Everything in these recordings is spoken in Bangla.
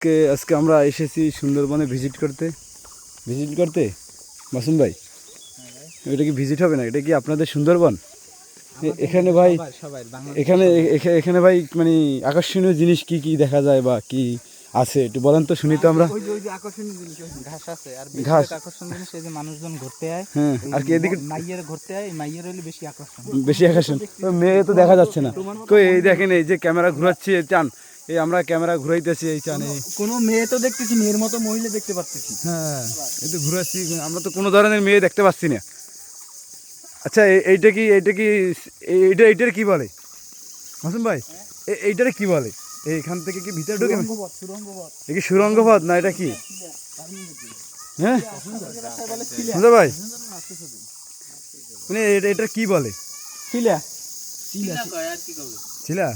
আজকে আমরা এসেছি সুন্দরবনে ভিজিট করতে মাসুম ভাই, এটা কি ভিজিট হবে না? এটা কি আপনাদের সুন্দরবন? এখানে ভাই এখানে এখানে ভাই মানে আকর্ষণীয় জিনিস কি কি দেখা যায় বা কি আছে একটু বলেন তো শুনি তো আমরা। আকর্ষণীয় জিনিস ঘাস আছে, আর ঘাস আকর্ষণীয় জিনিস এই যে মানুষজন ঘুরতে হয়। হ্যাঁ, আর কি এদিকে মাইয়ের ঘুরতে হয়, মাইয়ের হলে বেশি আকর্ষণ। মেয়ে তো দেখা যাচ্ছে না কই। এই দেখেন, এই যে ক্যামেরা ঘুরাচ্ছি চান, এই আমরা ক্যামেরা ঘুরাইতেছি এই চান, এই কোনো মেয়ে তো দেখতেছি, মেয়ের মতো মহিলা দেখতে পাচ্ছি। হ্যাঁ, এই তো ঘুরাচ্ছি, আমরা তো কোনো ধরনের মেয়ে দেখতে পাচ্ছি না। আচ্ছা, এইটা কি এইটার কি বলে মাসুম ভাই? এইটারে কি বলে? এইখান থেকে কি ভিতরে ঢুকে কি সুরঙ্গ পথ না এটা কি? হ্যাঁ মাসুম ভাই, মানে এটা কি বলে? ছিলা?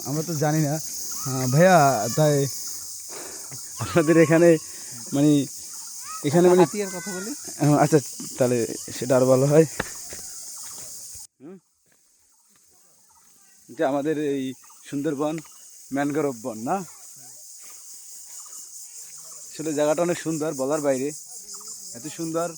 আমরা তো জানি না ভাইয়া। তাই আপনাদের এখানে মানে এখানে মানে কথা বলি। আচ্ছা, তাহলে সেটা আরো ভালো হয়। যে আমাদের এই সুন্দরবন ম্যানগ্রোভ বন না, আসলে জায়গাটা অনেক সুন্দর, বলার বাইরে এত সুন্দর।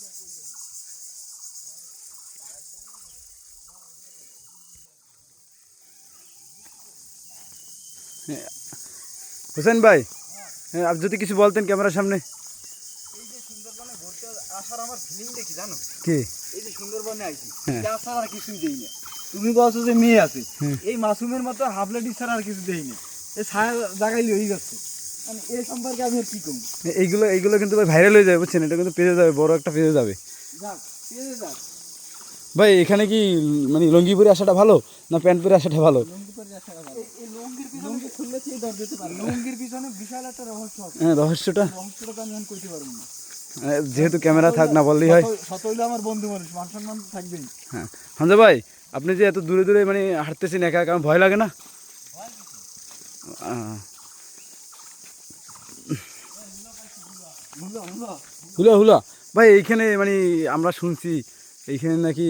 হোসেন ভাই, হ্যাঁ, আপনি যদি কিছু বলতেন ক্যামেরার সামনে। এই যে সুন্দরবনে ঘুরতে আসার আমার ফিলিং দেখি জানো কি? এই যে সুন্দরবনে আইছি, হ্যাঁ। যা ছাড়া আর কিছুই দেই না। তুমি বলছো যে মেয়ে আছে, এই মাসুমের মতো হাফ লেডি ছাড়া আর কিছু দেই না। এই ছায়া জাগাইলে হয়ে যাচ্ছে, মানে এই সম্পর্কে আমি আর কি কম। এইগুলো কিন্তু ভাই ভাইরাল হয়ে যাবে, বুঝছেন? এটা কিন্তু পেজে যাবে, বড় একটা পেজে যাবে। যাক, পেয়ে যাক। ভাই এখানে কি মানে লুঙ্গি পরে আসাটা ভালো না প্যান্ট পরে আসাটা ভালো? লুঙ্গি পরে আসা ভালো। এই লুঙ্গির পিছনে লুঙ্গি খুললে কি দর দিতে পারে? লুঙ্গির পিছনে বিশাল একটা রহস্য আছে। হ্যাঁ, রহস্যটা তো আমি এখন কইতে পারবো না। যেহেতু ক্যামেরা থাক না বললেই হয়। শত হইলে আমার বন্ধু মানুষ, মান সম্মান থাকবেই। হ্যাঁ হামজা ভাই, আপনি যে এত দূরে দূরে মানে হাঁটতেছেন একা একা, ভয় লাগে না? হুলা হুলা ভাই, এইখানে মানে আমরা শুনছি এইখানে নাকি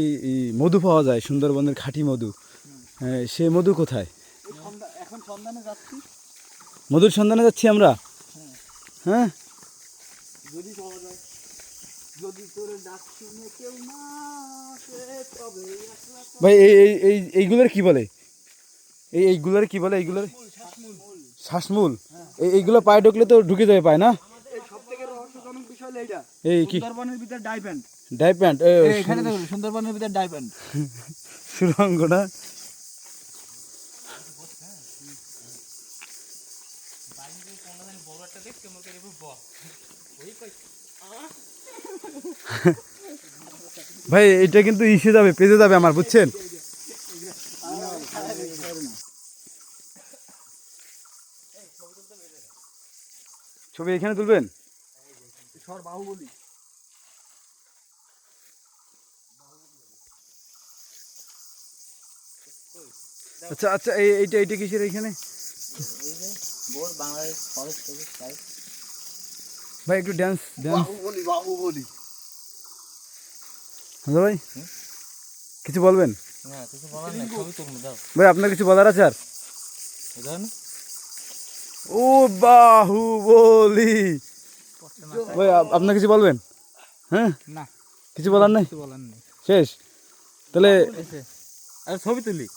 মধু পাওয়া যায়, সুন্দরবনের খাঁটি মধু। হ্যাঁ, সে মধু কোথায়? এখন সন্ধানে যাচ্ছি, মধুর সন্ধানে যাচ্ছি আমরা। হ্যাঁ, যদি পাওয়া যায়। যদি তোরে ডাক শুনে কেউ না আসে তবে একলা। ভাই এইগুলোর কি বলে? এইগুলোর কি বলে? এইগুলোর শ্বাসমূল। এইগুলো পায়ে ঢুকলে তো ঢুকে যাবে পায় না? এই সবথেকে রহস্যজনক বিষয় হলো এইটা। এই কি সুন্দরবনের ভিতর ডাইপ্যান্ট। ডাইপ্যান্ট? এখানে দেখুন, সুন্দরবনের ভিতর ডাইপ্যান্ট। সুরঙ্গ না? ভাই এটা কিন্তু ইসে যাবে, পেজে যাবে আমার, বুঝছেন? ছবি এখানে তুলবেন? সর বাহুবলী। আচ্ছা আচ্ছা, এইটা কিসের এইখানে? Bangladesh forest service site. ভাই একটু ড্যান্স বাহুবলী। হ্যালো ভাই, কিছু বলবেন? না, কিছু বলার নাই, ছবি তুলবো দাও। ভাই আপনার কিছু বলার আছে আর? বুঝলেন? ও বাহুবলী ভাই, আপনার কিছু বলবেন? হ্যাঁ, না কিছু বলার নাই, কিছু বলার নেই। শেষ তাহলে। আরে ছবি তুলি।